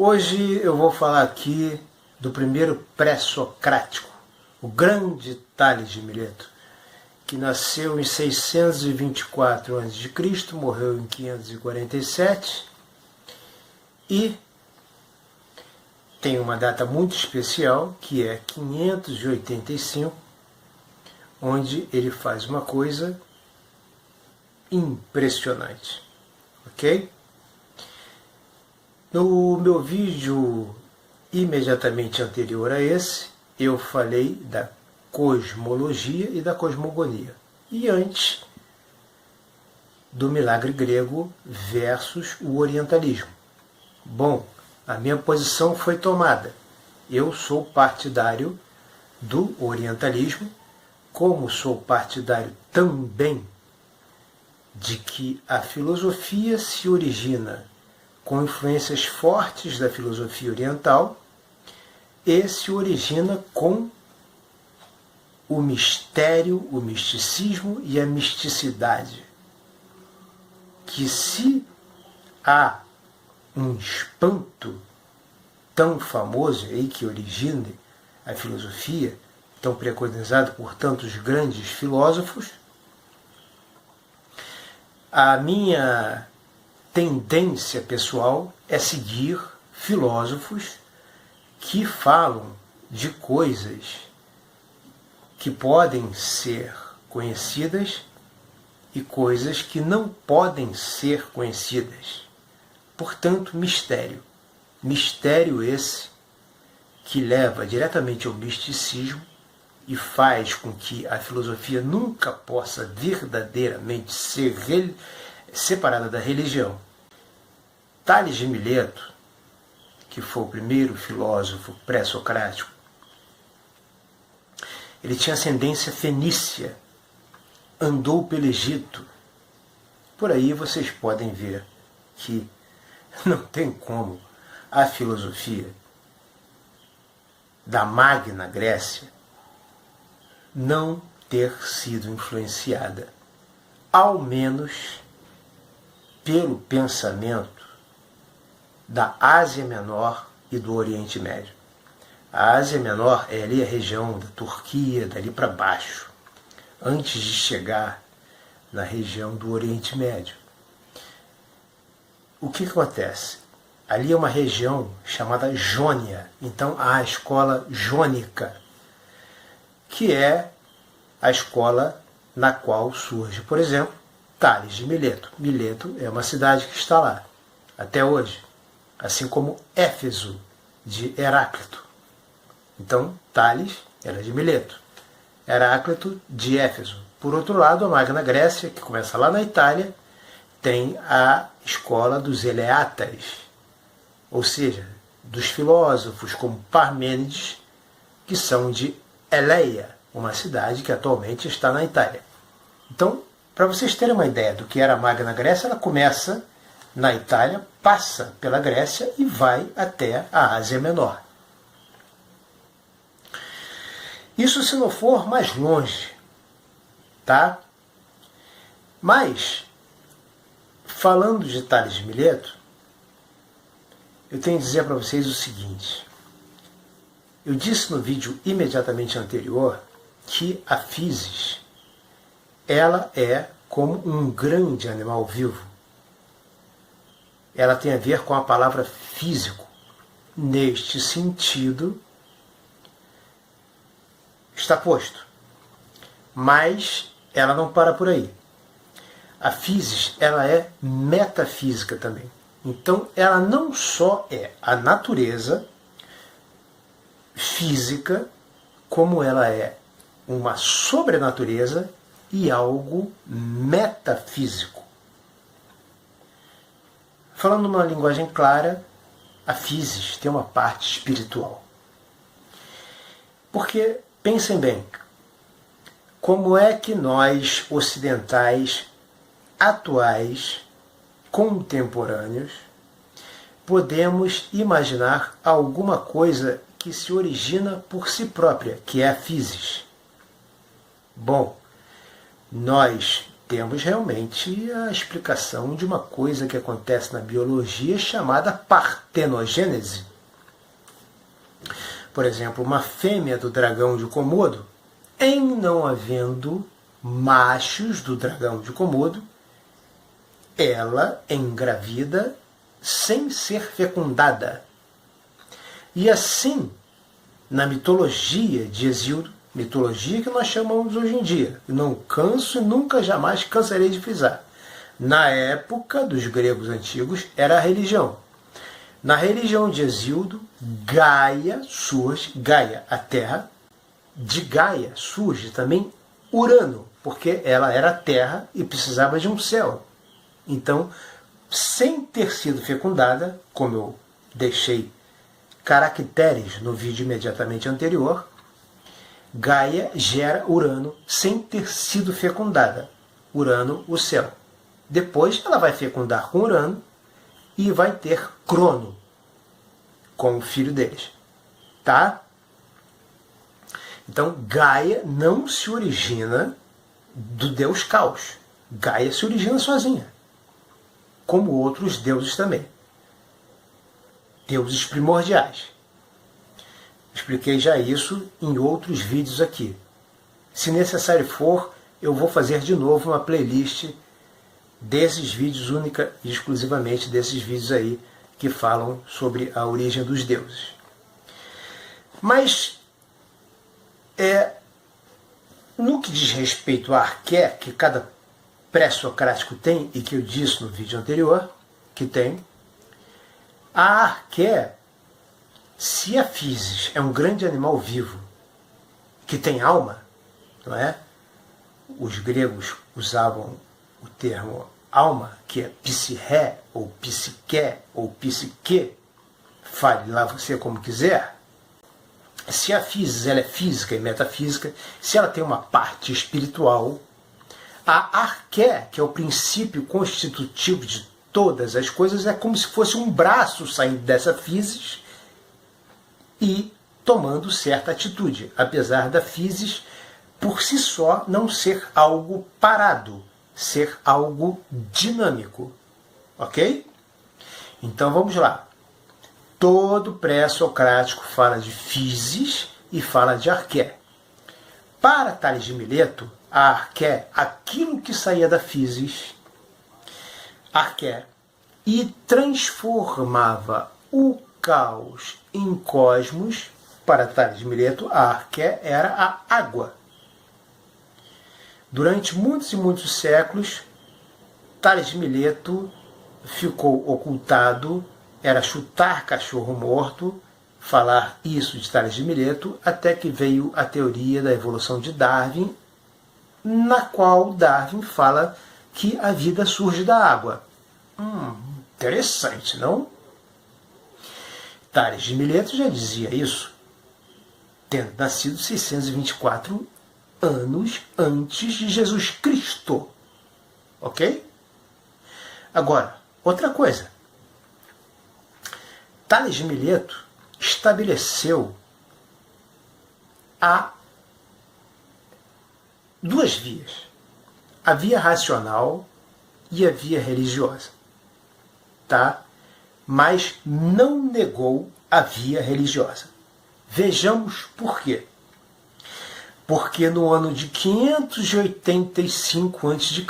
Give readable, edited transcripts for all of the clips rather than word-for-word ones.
Hoje eu vou falar aqui do primeiro pré-socrático, o grande Tales de Mileto, que nasceu em 624 a.C., morreu em 547 e tem uma data muito especial, que é 585, onde ele faz uma coisa impressionante, ok? No meu vídeo imediatamente anterior a esse, eu falei da cosmologia e da cosmogonia. E antes, do milagre grego versus o orientalismo. Bom, a minha posição foi tomada. Eu sou partidário do orientalismo, como sou partidário também de que a filosofia se origina com influências fortes da filosofia oriental e se origina com o mistério, o misticismo e a misticidade. Que se há um espanto tão famoso aí que origina a filosofia, tão preconizado por tantos grandes filósofos, a minha tendência pessoal é seguir filósofos que falam de coisas que podem ser conhecidas e coisas que não podem ser conhecidas. Portanto, mistério. Mistério esse que leva diretamente ao misticismo e faz com que a filosofia nunca possa verdadeiramente ser separada da religião. Tales de Mileto, que foi o primeiro filósofo pré-socrático, ele tinha ascendência fenícia, andou pelo Egito. Por aí vocês podem ver que não tem como a filosofia da Magna Grécia não ter sido influenciada, ao menos pelo pensamento da Ásia Menor e do Oriente Médio. A Ásia Menor é ali a região da Turquia, dali para baixo, antes de chegar na região do Oriente Médio. O que acontece? Ali é uma região chamada Jônia, então há a escola jônica, que é a escola na qual surge, por exemplo, Tales de Mileto. Mileto é uma cidade que está lá, até hoje, assim como Éfeso, de Heráclito. Então, Tales era de Mileto, Heráclito de Éfeso. Por outro lado, a Magna Grécia, que começa lá na Itália, tem a escola dos Eleatas, ou seja, dos filósofos como Parmênides, que são de Eleia, uma cidade que atualmente está na Itália. Então, para vocês terem uma ideia do que era a Magna Grécia, ela começa na Itália, passa pela Grécia e vai até a Ásia Menor. Isso se não for mais longe, tá? Mas, falando de Tales de Mileto, eu tenho que dizer para vocês o seguinte. Eu disse no vídeo imediatamente anterior que a physis, ela é como um grande animal vivo. Ela tem a ver com a palavra físico. Neste sentido, está posto. Mas ela não para por aí. A physis, ela é metafísica também. Então, ela não só é a natureza física, como ela é uma sobrenatureza e algo metafísico. Falando numa linguagem clara, a physis tem uma parte espiritual. Porque, pensem bem, como é que nós, ocidentais, atuais, contemporâneos, podemos imaginar alguma coisa que se origina por si própria, que é a physis? Bom, nós temos realmente a explicação de uma coisa que acontece na biologia chamada partenogênese. Por exemplo, uma fêmea do dragão de Komodo, em não havendo machos do dragão de Komodo, ela engravida sem ser fecundada. E assim, na mitologia de Hesíodo, mitologia que nós chamamos hoje em dia, não canso e nunca jamais cansarei de frisar. Na época dos gregos antigos, era a religião. Na religião de Hesíodo, Gaia surge, Gaia, a terra, de Gaia surge também Urano, porque ela era a terra e precisava de um céu. Então, sem ter sido fecundada, como eu deixei caracteres no vídeo imediatamente anterior, Gaia gera Urano sem ter sido fecundada. Urano, o céu. Depois ela vai fecundar com Urano e vai ter Crono como filho deles. Tá? Então Gaia não se origina do deus Caos. Gaia se origina sozinha, como outros deuses também. Deuses primordiais. Expliquei já isso em outros vídeos aqui. Se necessário for, eu vou fazer de novo uma playlist desses vídeos, única e exclusivamente desses vídeos aí que falam sobre a origem dos deuses. Mas, no que diz respeito à arqué, que cada pré-socrático tem, e que eu disse no vídeo anterior, que tem, a arqué, se a physis é um grande animal vivo que tem alma, não é? Os gregos usavam o termo alma, que é psirré, ou psique, ou psique, fale lá você como quiser. Se a physis ela é física e metafísica, se ela tem uma parte espiritual, a arqué, que é o princípio constitutivo de todas as coisas, é como se fosse um braço saindo dessa physis e tomando certa atitude, apesar da physis por si só não ser algo parado, ser algo dinâmico. Ok? Então vamos lá. Todo pré-socrático fala de physis e fala de arqué. Para Tales de Mileto, a arqué, aquilo que saía da physis, arqué, e transformava o caos em cosmos. Para Tales de Mileto, a arqué era a água. Durante muitos e muitos séculos, Tales de Mileto ficou ocultado, era chutar cachorro morto, falar isso de Tales de Mileto, até que veio a teoria da evolução de Darwin, na qual Darwin fala que a vida surge da água. Interessante, não? Tales de Mileto já dizia isso, tendo nascido 624 anos antes de Jesus Cristo. Ok? Agora, outra coisa. Tales de Mileto estabeleceu duas vias. A via racional e a via religiosa. Tá? Mas não negou a via religiosa. Vejamos por quê. Porque no ano de 585 a.C.,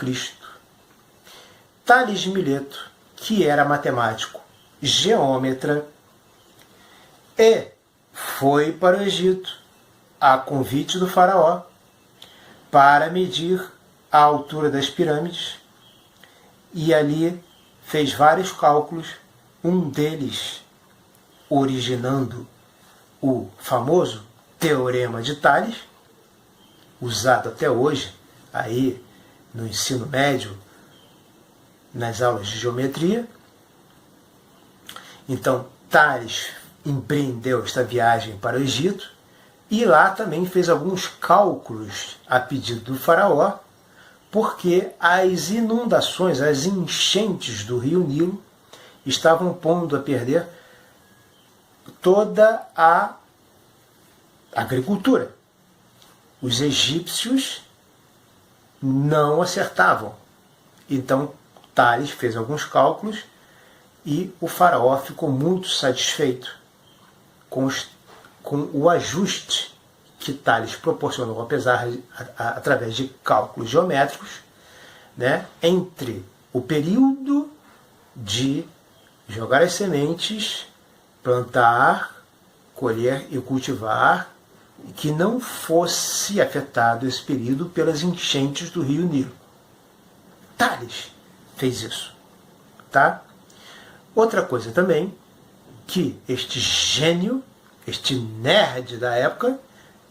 Tales de Mileto, que era matemático, geômetra, foi para o Egito, a convite do faraó, para medir a altura das pirâmides, e ali fez vários cálculos, um deles originando o famoso Teorema de Tales, usado até hoje aí no ensino médio, nas aulas de geometria. Então, Tales empreendeu esta viagem para o Egito e lá também fez alguns cálculos a pedido do faraó, porque as inundações, as enchentes do rio Nilo estavam pondo a perder toda a agricultura. Os egípcios não acertavam. Então Tales fez alguns cálculos e o faraó ficou muito satisfeito com o ajuste que Tales proporcionou, através de cálculos geométricos, né, entre o período de jogar as sementes, plantar, colher e cultivar, que não fosse afetado esse período pelas enchentes do rio Nilo. Tales fez isso. Tá? Outra coisa também, que este gênio, este nerd da época,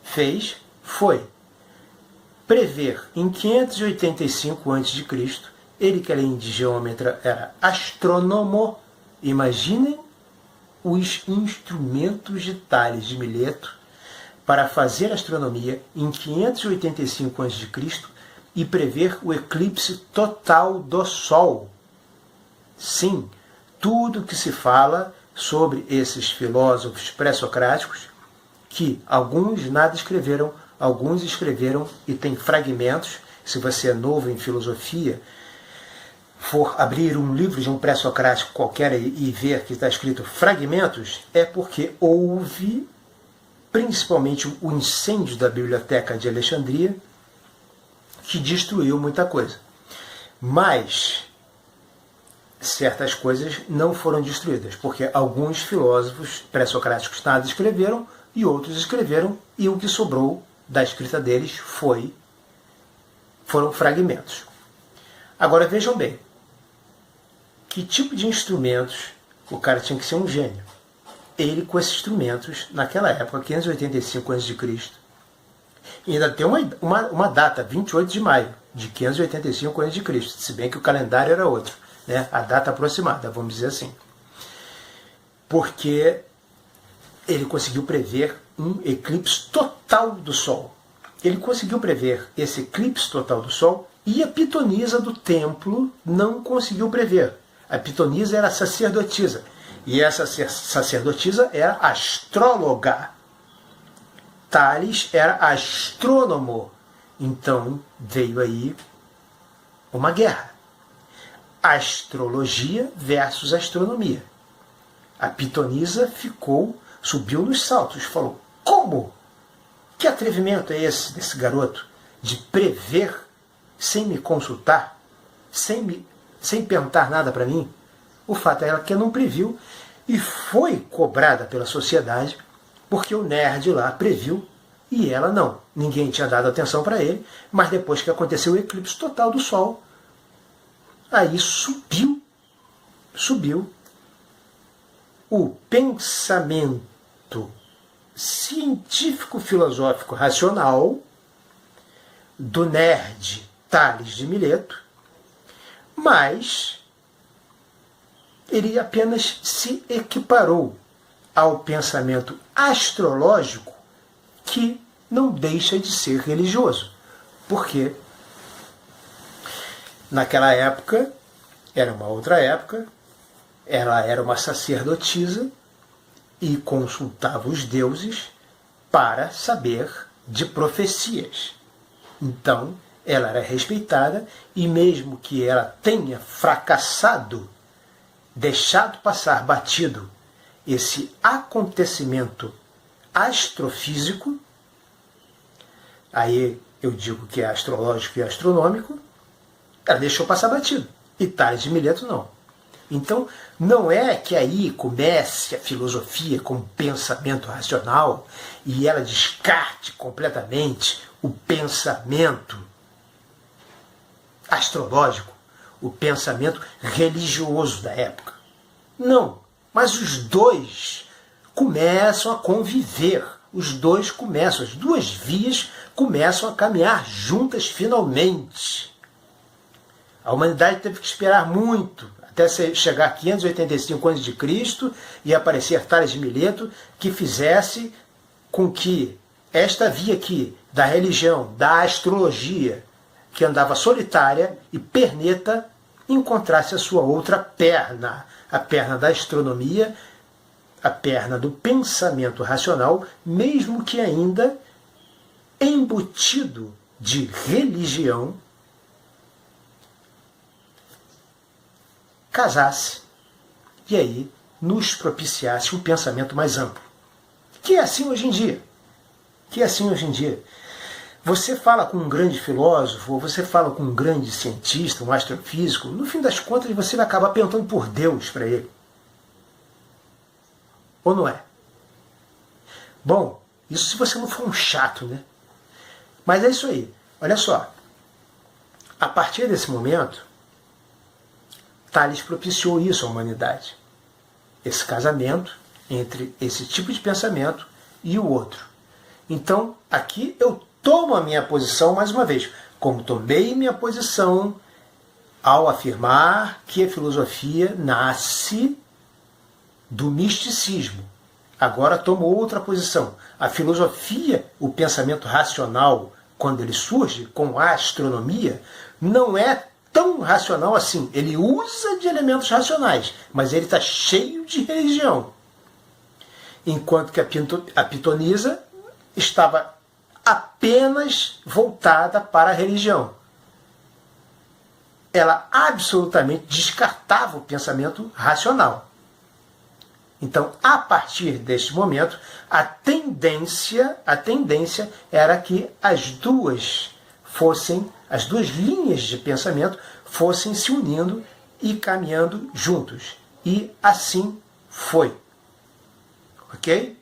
fez foi prever em 585 a.C., ele que além de geômetra era astrônomo. Imaginem os instrumentos de Tales de Mileto para fazer astronomia em 585 a.C. e prever o eclipse total do Sol. Sim, tudo que se fala sobre esses filósofos pré-socráticos, que alguns nada escreveram, alguns escreveram e tem fragmentos. Se você é novo em filosofia, for abrir um livro de um pré-socrático qualquer e ver que está escrito fragmentos, é porque houve, principalmente, o incêndio da Biblioteca de Alexandria, que destruiu muita coisa. Mas certas coisas não foram destruídas, porque alguns filósofos pré-socráticos nada escreveram e outros escreveram, e o que sobrou da escrita deles foram fragmentos. Agora vejam bem, que tipo de instrumentos o cara tinha que ser um gênio. Ele, com esses instrumentos, naquela época, 585 a.C., e ainda tem uma data, 28 de maio de 585 a.C., se bem que o calendário era outro, né? A data aproximada, vamos dizer assim. Porque ele conseguiu prever um eclipse total do Sol. Ele conseguiu prever esse eclipse total do Sol e a pitonisa do templo não conseguiu prever. A pitonisa era sacerdotisa. E essa sacerdotisa era astróloga. Tales era astrônomo. Então veio aí uma guerra. Astrologia versus astronomia. A pitonisa subiu nos saltos, falou: como? Que atrevimento é esse desse garoto de prever sem me consultar, sem perguntar nada para mim? O fato é que ela não previu e foi cobrada pela sociedade porque o nerd lá previu e ela não. Ninguém tinha dado atenção para ele, mas depois que aconteceu o eclipse total do Sol, aí subiu o pensamento científico, filosófico, racional do nerd Tales de Mileto, mas ele apenas se equiparou ao pensamento astrológico, que não deixa de ser religioso. Porque naquela época, era uma outra época, ela era uma sacerdotisa e consultava os deuses para saber de profecias. Então, ela era respeitada, e mesmo que ela tenha fracassado, deixado passar batido esse acontecimento astrofísico, aí eu digo que é astrológico e astronômico, ela deixou passar batido. E Tales de Mileto não. Então, não é que aí comece a filosofia como pensamento racional e ela descarte completamente o pensamento astrológico, o pensamento religioso da época. Não, mas os dois começam a conviver, as duas vias começam a caminhar juntas finalmente. A humanidade teve que esperar muito até chegar a 585 a.C. e aparecer Tales de Mileto, que fizesse com que esta via aqui da religião, da astrologia, que andava solitária e perneta, encontrasse a sua outra perna, a perna da astronomia, a perna do pensamento racional, mesmo que ainda embutido de religião, casasse e aí nos propiciasse um pensamento mais amplo. Que é assim hoje em dia. Que é assim hoje em dia. Você fala com um grande filósofo, ou você fala com um grande cientista, um astrofísico, no fim das contas você vai acabar perguntando por Deus para ele. Ou não é? Bom, isso se você não for um chato, né? Mas é isso aí. Olha só. A partir desse momento, Tales propiciou isso à humanidade. Esse casamento entre esse tipo de pensamento e o outro. Então, aqui eu tomo a minha posição mais uma vez, como tomei minha posição ao afirmar que a filosofia nasce do misticismo. Agora tomo outra posição. A filosofia, o pensamento racional, quando ele surge com a astronomia, não é tão racional assim. Ele usa de elementos racionais, mas ele está cheio de religião. Enquanto que a pitonisa estava apenas voltada para a religião. Ela absolutamente descartava o pensamento racional. Então, a partir deste momento, a tendência era que as duas linhas de pensamento fossem se unindo e caminhando juntos. E assim foi. Ok?